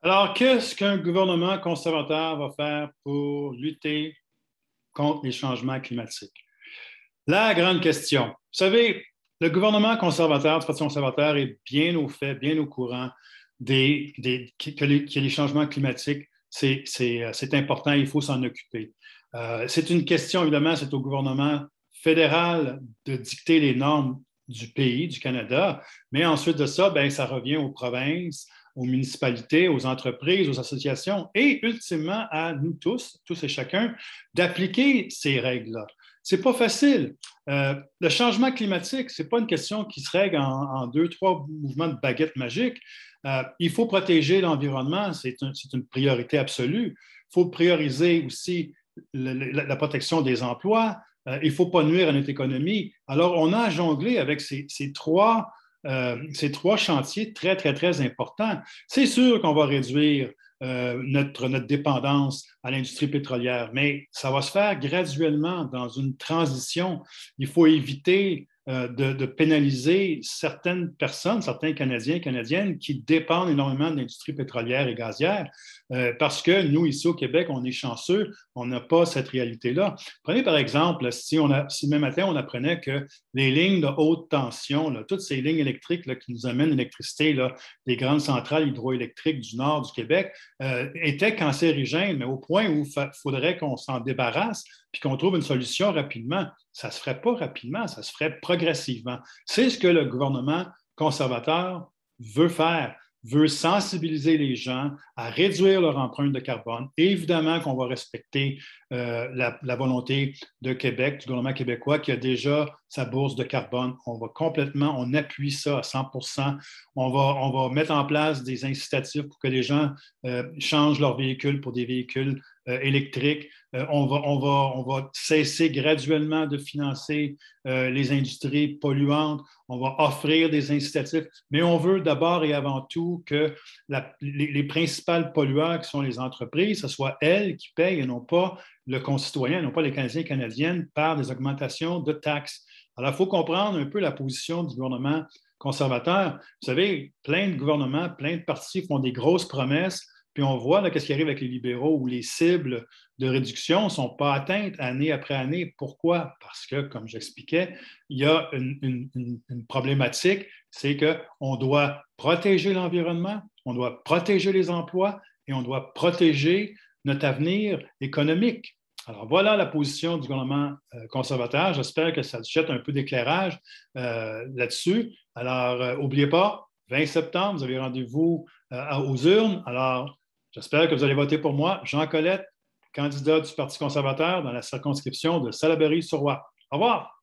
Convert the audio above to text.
Alors, qu'est-ce qu'un gouvernement conservateur va faire pour lutter contre les changements climatiques? La grande question. Vous savez, le gouvernement conservateur, du Parti conservateur, est bien au fait, bien au courant que les changements climatiques, c'est important, il faut s'en occuper. C'est une question, évidemment, c'est au gouvernement fédéral de dicter les normes du pays, du Canada, mais ensuite de ça, ben, ça revient aux provinces, aux municipalités, aux entreprises, aux associations et ultimement à nous tous et chacun, d'appliquer ces règles-là. C'est pas facile. Le changement climatique, c'est pas une question qui se règle en deux, trois mouvements de baguette magique. Il faut protéger l'environnement, c'est une priorité absolue. Il faut prioriser aussi la protection des emplois. Il ne faut pas nuire à notre économie. Alors, on a jonglé avec ces trois chantiers très, très, très importants. C'est sûr qu'on va réduire notre dépendance à l'industrie pétrolière, mais ça va se faire graduellement dans une transition. Il faut éviter de pénaliser certaines personnes, certains Canadiens et Canadiennes qui dépendent énormément de l'industrie pétrolière et gazière, parce que nous, ici au Québec, on est chanceux, on n'a pas cette réalité-là. Prenez par exemple, si demain matin, on apprenait que les lignes de haute tension, là, toutes ces lignes électriques là, qui nous amènent l'électricité, des grandes centrales hydroélectriques du nord du Québec, étaient cancérigènes, mais au point où il faudrait qu'on s'en débarrasse puis qu'on trouve une solution rapidement. Ça ne se ferait pas rapidement, ça se ferait progressivement. C'est ce que le gouvernement conservateur veut faire, veut sensibiliser les gens à réduire leur empreinte de carbone. Et évidemment qu'on va respecter la volonté de Québec, du gouvernement québécois qui a déjà sa bourse de carbone. On appuie ça à 100%. On va mettre en place des incitatifs pour que les gens changent leurs véhicules pour des véhicules électriques. On va cesser graduellement de financer les industries polluantes. On va offrir des incitatifs, mais on veut d'abord et avant tout que les principales pollueurs, qui sont les entreprises, ce soit elles qui payent et non pas le concitoyen, non pas les Canadiens et Canadiennes, par des augmentations de taxes. Alors, il faut comprendre un peu la position du gouvernement conservateur. Vous savez, plein de gouvernements, plein de partis font des grosses promesses, puis on voit là, qu'est-ce qui arrive avec les libéraux où les cibles de réduction ne sont pas atteintes année après année. Pourquoi? Parce que, comme j'expliquais, il y a une problématique, c'est qu'on doit protéger l'environnement, on doit protéger les emplois et on doit protéger notre avenir économique. Alors voilà la position du gouvernement conservateur. J'espère que ça jette un peu d'éclairage là-dessus. Alors, n'oubliez pas, 20 septembre, vous avez rendez-vous aux urnes. Alors, j'espère que vous allez voter pour moi, Jean Colette, candidat du Parti conservateur dans la circonscription de Salaberry-sur-Roi. Au revoir!